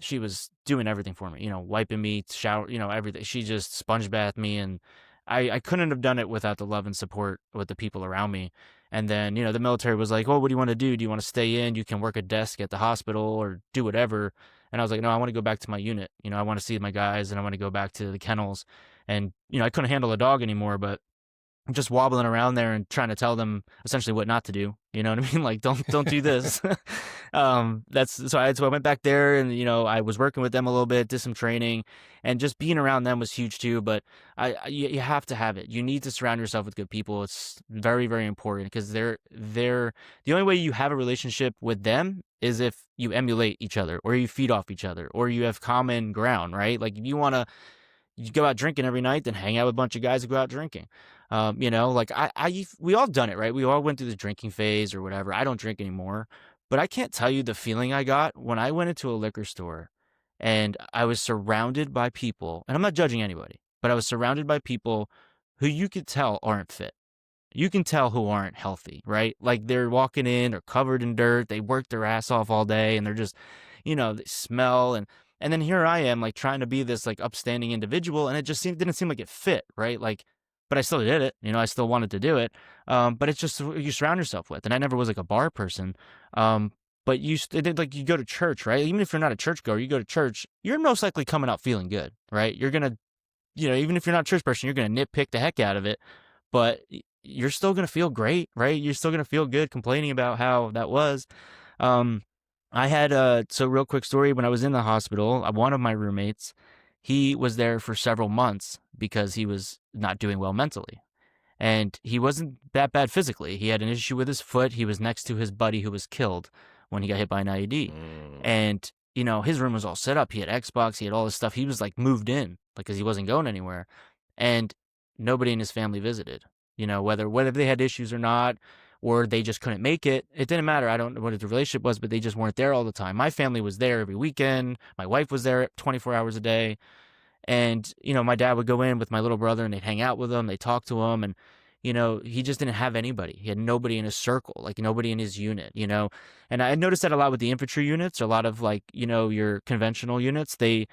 B: she was doing everything for me, wiping me, shower, everything. She just sponge bathed me, and I couldn't have done it without the love and support with the people around me. And then, the military was like, "Oh, what do you want to do? Do you want to stay in? You can work a desk at the hospital or do whatever." And I was like, "No, I want to go back to my unit. I want to see my guys, and I want to go back to the kennels." And, I couldn't handle a dog anymore, but I'm just wobbling around there and trying to tell them essentially what not to do. You know what I mean? Like, don't do this. So I went back there, and I was working with them a little bit, did some training, and just being around them was huge too. But you have to have it. You need to surround yourself with good people. It's very, very important, because they're the only way you have a relationship with them is if you emulate each other, or you feed off each other, or you have common ground, right? Like if you go out drinking every night, then hang out with a bunch of guys who go out drinking. Like we all done it, right? We all went through the drinking phase or whatever. I don't drink anymore, but I can't tell you the feeling I got when I went into a liquor store and I was surrounded by people, and I'm not judging anybody, but I was surrounded by people who you could tell aren't fit. You can tell who aren't healthy, right? Like they're walking in, they're covered in dirt, they work their ass off all day, and they're just, they smell. And then here I am, like trying to be this like upstanding individual, and it just didn't seem like it fit, right? Like, but I still did it, I still wanted to do it. But it's just what you surround yourself with. And I never was like a bar person. But you go to church, right? Even if you're not a churchgoer, you go to church, you're most likely coming out feeling good, right? You're gonna, even if you're not a church person, you're gonna nitpick the heck out of it, but you're still gonna feel great, right? You're still gonna feel good complaining about how that was. I had so real quick story. When I was in the hospital, one of my roommates, he was there for several months because he was not doing well mentally. And he wasn't that bad physically. He had an issue with his foot. He was next to his buddy who was killed when he got hit by an IED.
A: Mm.
B: And, his room was all set up. He had Xbox, he had all this stuff. He was like moved in, like, because he wasn't going anywhere. And nobody in his family visited, whether they had issues or not, or they just couldn't make it. It didn't matter. I don't know what the relationship was, but they just weren't there all the time. My family was there every weekend. My wife was there 24 hours a day. And, my dad would go in with my little brother and they'd hang out with him. They talk to him. And, he just didn't have anybody. He had nobody in his circle, like nobody in his unit. And I noticed that a lot with the infantry units, or a lot of like, your conventional units. They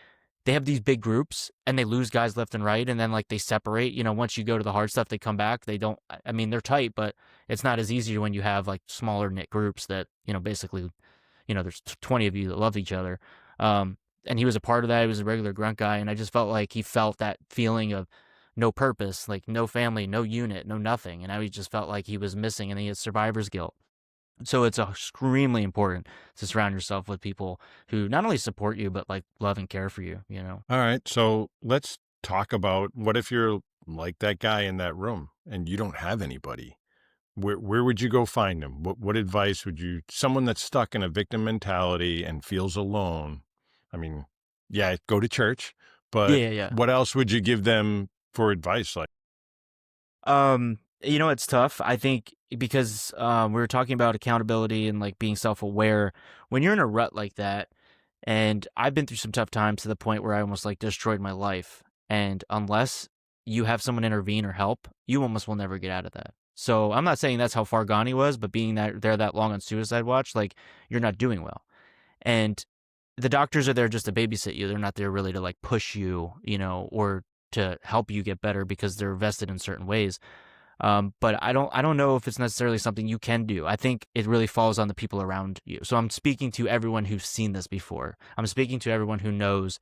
B: have these big groups and they lose guys left and right. And then like they separate, once you go to the hard stuff, they come back. They don't, I mean, they're tight, but it's not as easy when you have like smaller knit groups that, basically, there's 20 of you that love each other. And he was a part of that. He was a regular grunt guy. And I just felt like he felt that feeling of no purpose, like no family, no unit, no nothing. And I just felt like he was missing, and he had survivor's guilt. So it's extremely important to surround yourself with people who not only support you, but like love and care for you.
A: All right. So let's talk about, what if you're like that guy in that room and you don't have anybody? Where would you go find them? What advice would you, someone that's stuck in a victim mentality and feels alone? I mean, yeah, go to church,
B: Yeah,
A: but
B: yeah, yeah.
A: what else would you give them for advice? Like,
B: It's tough. I think because we were talking about accountability and like being self-aware. When you're in a rut like that, and I've been through some tough times to the point where I almost like destroyed my life. And unless you have someone intervene or help, you almost will never get out of that. So I'm not saying that's how far gone he was, but being that there that long on suicide watch, like you're not doing well. And the doctors are there just to babysit you. They're not there really to like push you, or to help you get better because they're vested in certain ways. But I don't know if it's necessarily something you can do. I think it really falls on the people around you. So I'm speaking to everyone who's seen this before. I'm speaking to everyone who knows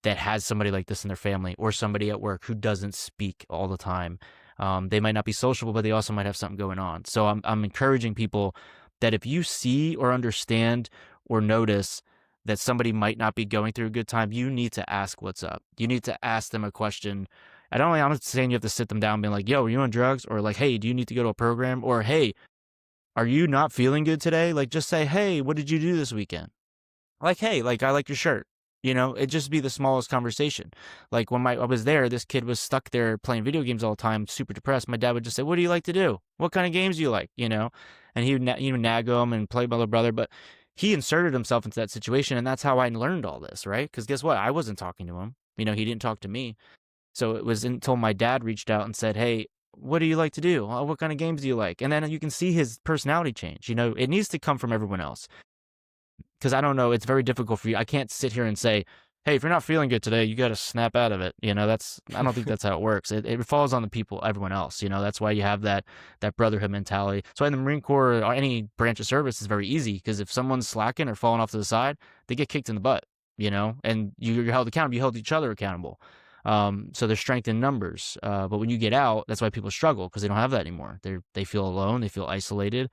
B: that has somebody like this in their family, or somebody at work who doesn't speak all the time. They might not be sociable, but they also might have something going on. So I'm encouraging people that if you see or understand or notice that somebody might not be going through a good time, you need to ask what's up. You need to ask them a question. I'm not saying you have to sit them down and be like, yo, are you on drugs? Or like, hey, do you need to go to a program? Or hey, are you not feeling good today? Like, just say, hey, what did you do this weekend? Like, hey, like, I like your shirt. It'd just be the smallest conversation. Like when I was there, this kid was stuck there playing video games all the time, super depressed. My dad would just say, what do you like to do? What kind of games do you like? And he would nag him and play my little brother. But he inserted himself into that situation. And that's how I learned all this, right? Because guess what? I wasn't talking to him. He didn't talk to me. So it was until my dad reached out and said, hey, what do you like to do? What kind of games do you like? And then you can see his personality change. It needs to come from everyone else. Because I don't know, it's very difficult for you. I can't sit here and say, hey, if you're not feeling good today, you got to snap out of it. I don't think that's how it works. It falls on the people, everyone else. That's why you have that brotherhood mentality. So in the Marine Corps or any branch of service is very easy, because if someone's slacking or falling off to the side, they get kicked in the butt, and you're held accountable. You hold each other accountable. So there's strength in numbers. But when you get out, that's why people struggle, because they don't have that anymore. They feel alone. They feel isolated.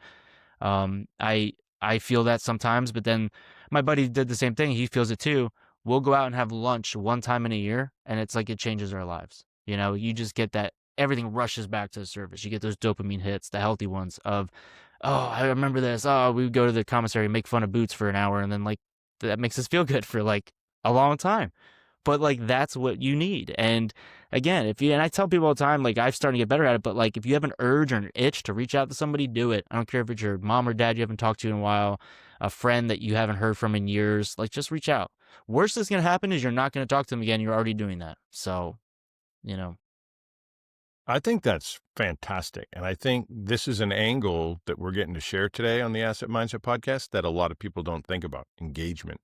B: I feel that sometimes, but then my buddy did the same thing. He feels it too. We'll go out and have lunch one time in a year, and it's like it changes our lives. You just get that everything rushes back to the surface. You get those dopamine hits, the healthy ones of, oh, I remember this. Oh, we would go to the commissary and make fun of boots for an hour, and then like that makes us feel good for like a long time. But like that's what you need. And again, and I tell people all the time, like I'm starting to get better at it, but like if you have an urge or an itch to reach out to somebody, do it. I don't care if it's your mom or dad you haven't talked to in a while, a friend that you haven't heard from in years, like just reach out. Worst that's going to happen is you're not going to talk to them again. You're already doing that. So, you know.
A: I think that's fantastic. And I think this is an angle that we're getting to share today on the Asset Mindset podcast that a lot of people don't think about: engagement.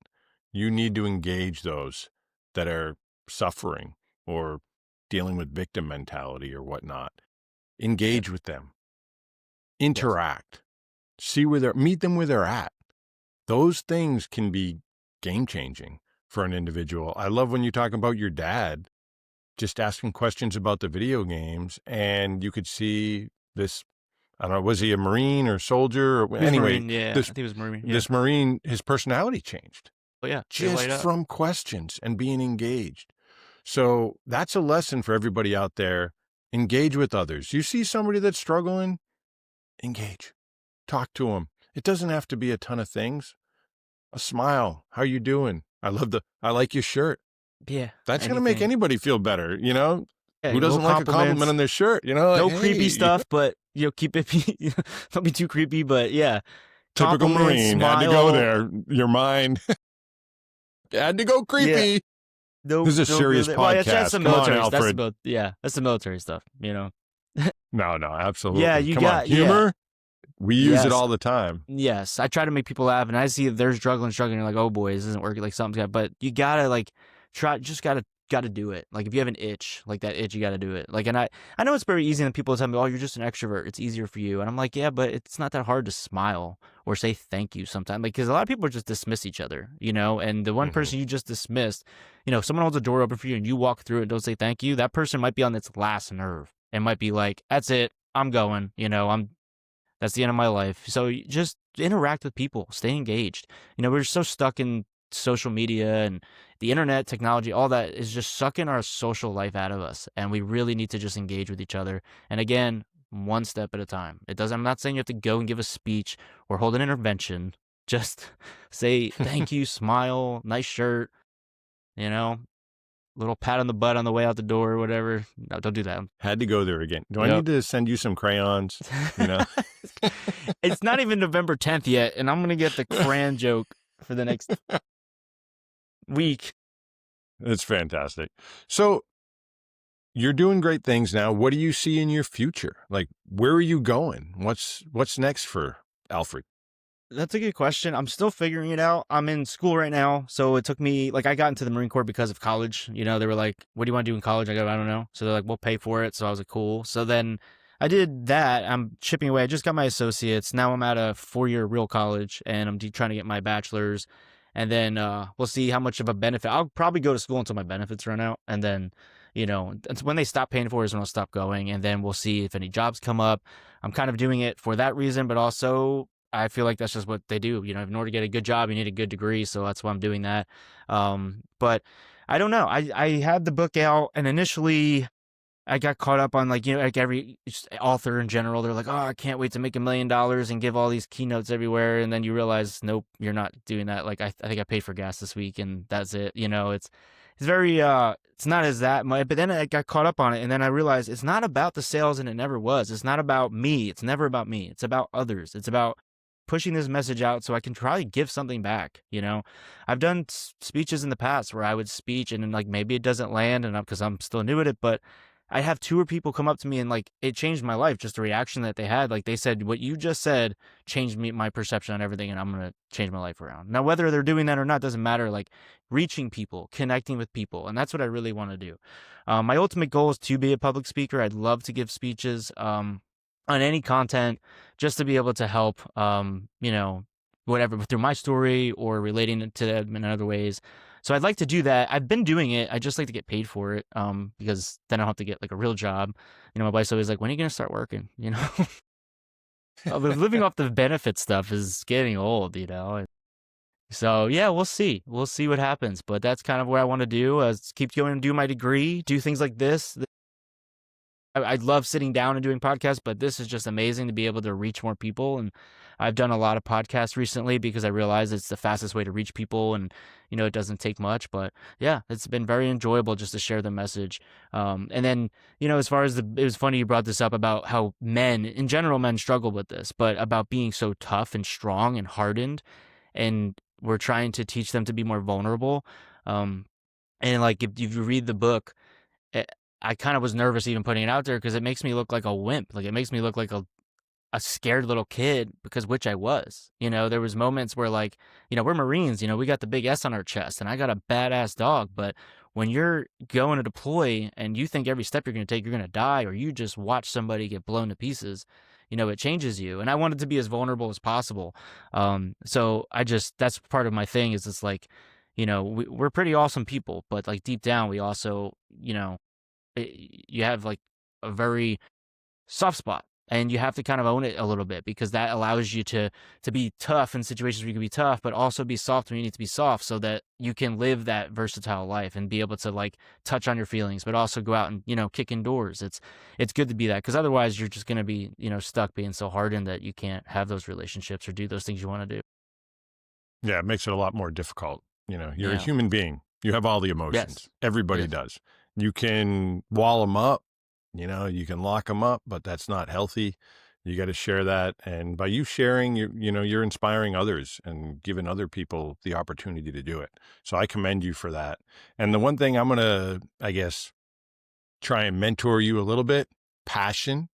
A: You need to engage those that are suffering or dealing with victim mentality or whatnot.
B: Yep.
A: Engage with them,
B: Yes.
A: interact, meet them where they're at. Those things can be game changing for an individual. I love when you talk about your dad just asking questions about the video games, and you could see this I don't know, was he a Marine or soldier? Or,
B: He was
A: anyway,
B: Marine, yeah. I
A: this
B: think he was Marine, yeah.
A: this Marine, his personality changed
B: Oh, yeah. They light
A: just
B: up.
A: from questions and being engaged. So that's a lesson for everybody out there. Engage with others. You see somebody that's struggling, engage. Talk to them. It doesn't have to be a ton of things. A smile. How you doing? I like your shirt.
B: Yeah.
A: That's going to make
B: Anything.
A: anybody feel better, you know?
B: Yeah,
A: Who doesn't
B: little
A: like a compliment
B: compliments.
A: on their shirt? You know, like,
B: No
A: hey,
B: creepy stuff, but keep it don't be too creepy, but yeah.
A: typical
B: Compliments,
A: Marine had to go
B: smile.
A: there. Your mind had to go
B: Yeah.
A: creepy.
B: No,
A: This is a
B: no
A: serious
B: really. Well, yeah, that's
A: podcast.
B: the
A: Come on,
B: military.
A: Alfred.
B: That's the military stuff, you know.
A: No,
B: Yeah,
A: absolutely.
B: you
A: Come on.
B: got yeah.
A: Humor, we use it
B: Yes.
A: all the time.
B: Yes. I try to make people laugh, and I see if they're struggling, you're like, oh boy, this isn't working. Like something's got. But you gotta like just gotta do it. Like if you have an itch, like that itch, you gotta do it. Like, and I know it's very easy, and people tell me, oh, you're just an extrovert. It's easier for you, and I'm like, yeah, but it's not that hard to smile or say thank you sometimes. Like, because a lot of people just dismiss each other, you know. And the one person you just dismissed, if someone holds a door open for you and you walk through it and don't say thank you, that person might be on its last nerve and might be like, that's it, I'm going. That's the end of my life. So just interact with people, stay engaged. We're so stuck in social media and the internet, technology, all that is just sucking our social life out of us. And we really need to just engage with each other. And again, one step at a time. I'm not saying you have to go and give a speech or hold an intervention. Just say thank you, smile, nice shirt, little pat on the butt on the way out the door or whatever. No, don't do that.
A: Had to go there again. Do I
B: Yep.
A: need to send you some crayons?
B: It's not even November 10th yet, and I'm going to get the crayon joke for the next week.
A: It's fantastic. So you're doing great things now. What do you see in your future? Like, where are you going? What's next for Alfred?
B: That's a good question. I'm still figuring it out. I'm in school right now, so it took me, I got into the Marine Corps because of college. They were like, what do you want to do in college? I go, I don't know. So they're like, we'll pay for it. So I was like, cool. So then I did that. I'm chipping away. I just got my associates. Now I'm at a 4-year real college, and I'm trying to get my bachelor's. And then we'll see how much of a benefit. I'll probably go to school until my benefits run out. And then, when they stop paying for it is when I'll stop going. And then we'll see if any jobs come up. I'm kind of doing it for that reason, but also I feel like that's just what they do. In order to get a good job, you need a good degree. So that's why I'm doing that. But I don't know. I had the book out, and initially I got caught up on like every author in general. They're like, oh, I can't wait to make $1 million and give all these keynotes everywhere. And then you realize, nope, you're not doing that. Like, I think I paid for gas this week and that's it. It's very, it's not as that much, but then I got caught up on it. And then I realized it's not about the sales, and it never was. It's not about me. It's never about me. It's about others. It's about pushing this message out so I can try to give something back. I've done speeches in the past where I would speech and then like maybe it doesn't land, and because I'm still new at it, but I have 2 people come up to me and like it changed my life. Just the reaction that they had, like they said, what you just said changed my perception on everything, and I'm gonna change my life around. Now whether they're doing that or not doesn't matter. Like reaching people, connecting with people, and that's what I really want to do. My ultimate goal is to be a public speaker. I'd love to give speeches on any content, just to be able to help, whatever, through my story or relating it to them in other ways. So I'd like to do that. I've been doing it. I just like to get paid for it, because then I don't have to get like a real job. My wife's always like, when are you going to start working? But living off the benefit stuff is getting old, So yeah, we'll see. We'll see what happens. But that's kind of what I want to do, is keep going and do my degree, do things like this. I love sitting down and doing podcasts, but this is just amazing to be able to reach more people. And I've done a lot of podcasts recently because I realize it's the fastest way to reach people, and it doesn't take much. But yeah, it's been very enjoyable just to share the message. And then as far as it was funny you brought this up about how men in general, men struggle with this, but about being so tough and strong and hardened, and we're trying to teach them to be more vulnerable. And like if you read the book, I kind of was nervous even putting it out there because it makes me look like a wimp. Like it makes me look like a scared little kid, because which I was. There was moments where like, we're Marines, we got the big S on our chest, and I got a badass dog. But when you're going to deploy and you think every step you're going to take, you're going to die, or you just watch somebody get blown to pieces, it changes you. And I wanted to be as vulnerable as possible. So that's part of my thing, is it's like, we're pretty awesome people, but like deep down, we also, you have like a very soft spot. and you have to kind of own it a little bit, because that allows you to be tough in situations where you can be tough, but also be soft when you need to be soft, so that you can live that versatile life and be able to like touch on your feelings, but also go out and, kick indoors. It's good to be that, because otherwise you're just going to be, stuck being so hardened that you can't have those relationships or do those things you want to do.
A: Yeah, it makes it a lot more difficult. You're a
B: Yeah.
A: human being. You have all the
B: Yes.
A: emotions. Everybody
B: Yes.
A: does. You can wall them up, you can lock them up, but that's not healthy. You got to share that. And by you sharing, you're inspiring others and giving other people the opportunity to do it. So I commend you for that. And the one thing I'm going to, I guess, try and mentor you a little bit, passion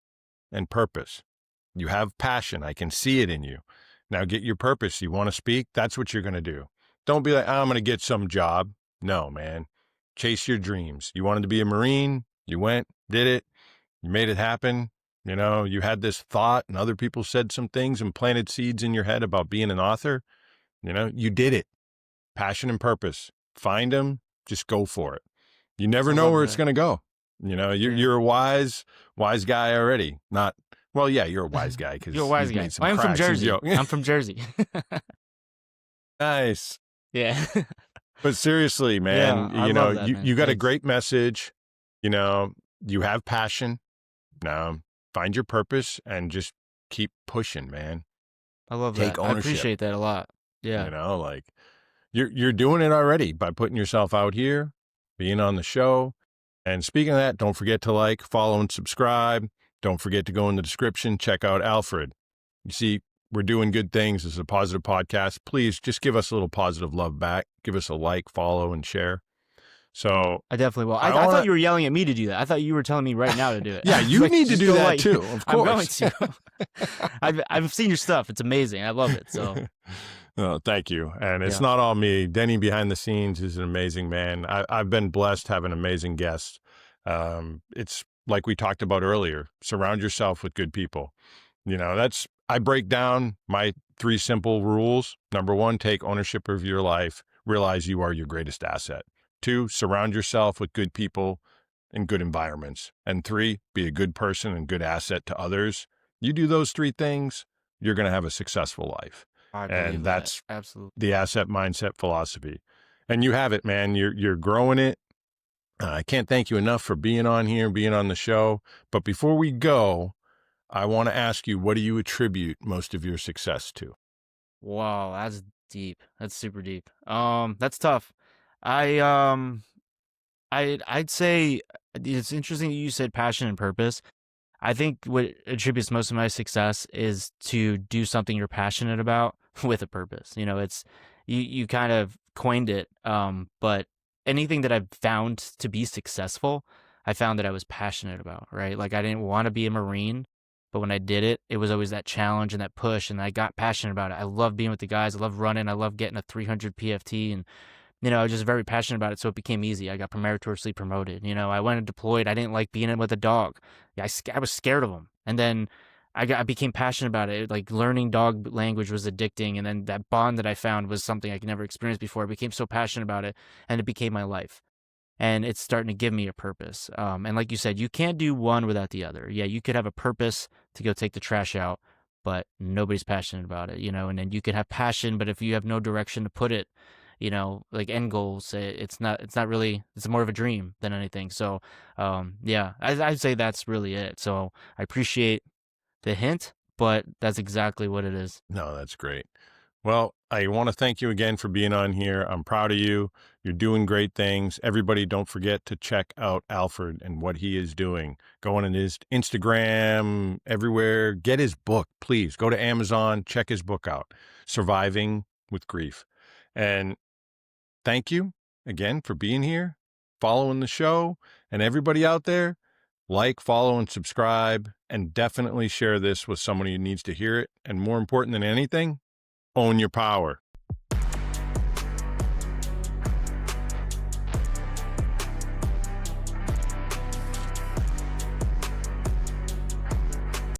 A: and purpose. You have passion. I can see it in you. Now get your purpose. You want to speak? That's what you're going to do. Don't be like, I'm going to get some job. No, man. Chase your dreams. You wanted to be a Marine. You went, did it. You made it happen. You had this thought and other people said some things and planted seeds in your head about being an author. You did it. Passion and purpose. Find them. Just go for it. You never
B: I
A: know
B: love
A: where it's
B: that.
A: going to go.
B: Yeah.
A: You're a wise guy already. Not, well, yeah, you're a wise guy because
B: You're a wise
A: you've
B: guy.
A: made some
B: I'm from
A: cracks.
B: Jersey. I'm from Jersey.
A: Nice.
B: Yeah.
A: But seriously,
B: Yeah,
A: man,
B: I love that, man.
A: you got a
B: Thanks.
A: great message. You have passion. Now find your purpose and just keep pushing, man.
B: I love
A: Take
B: that. I
A: ownership.
B: appreciate that a lot. Yeah.
A: Like you're doing it already by putting yourself out here, being on the show. And speaking of that, don't forget to like, follow, and subscribe. Don't forget to go in the description, check out Alfred. You see, we're doing good things. This is a positive podcast. Please just give us a little positive love back. Give us a like, follow, and share. So
B: I definitely will. I
A: I wanna-
B: thought you were yelling at me to do that. I thought you were telling me right now to do it.
A: Yeah, you
B: Like,
A: need to
B: just
A: do
B: go
A: that
B: like-
A: too, of
B: I'm going
A: course.
B: to. I've seen your stuff. It's amazing. I love it. So
A: Oh, thank you. And it's
B: Yeah.
A: not all me. Denny behind the scenes is an amazing man. I've been blessed having amazing guests. It's like we talked about earlier, surround yourself with good people. I break down my 3 simple rules. Number 1, take ownership of your life. Realize you are your greatest asset. 2, surround yourself with good people and good environments. And 3, be a good person and good asset to others. You do those 3 things, you're going to have a successful life.
B: I believe
A: And
B: that.
A: that's
B: Absolutely.
A: the asset mindset philosophy. And you have it, man. You're growing it. I can't thank you enough for being on here, being on the show. But before we go, I want to ask you, what do you attribute most of your success to?
B: Wow, that's deep. That's super deep. That's tough. I I'd say it's interesting that you said passion and purpose. I think what attributes most of my success is to do something you're passionate about with a purpose. It's you kind of coined it, but anything that I've found to be successful, I found that I was passionate about, right? Like I didn't want to be a Marine, but when I did it, it was always that challenge and that push, and I got passionate about it. I love being with the guys. I love running. I love getting a 300 PFT, and I was just very passionate about it, so it became easy. I got meritoriously promoted. I went and deployed. I didn't like being in with a dog. Yeah, I was scared of them. And then I became passionate about it. Like learning dog language was addicting. And then that bond that I found was something I could never experience before. I became so passionate about it, and it became my life. And it's starting to give me a purpose. And like you said, you can't do one without the other. Yeah, you could have a purpose to go take the trash out, but nobody's passionate about it, and then you could have passion, but if you have no direction to put it, like end goals, it's not really, it's more of a dream than anything. So, yeah, I'd say that's really it. So I appreciate the hint, but that's exactly what it is.
A: No, that's great. Well, I want to thank you again for being on here. I'm proud of you. You're doing great things. Everybody, don't forget to check out Alfred and what he is doing. Go on his Instagram, everywhere. Get his book, please. Go to Amazon, check his book out, Surviving with Grief. And thank you again for being here, following the show, and everybody out there, like, follow, and subscribe, and definitely share this with someone who needs to hear it. And more important than anything, own your power.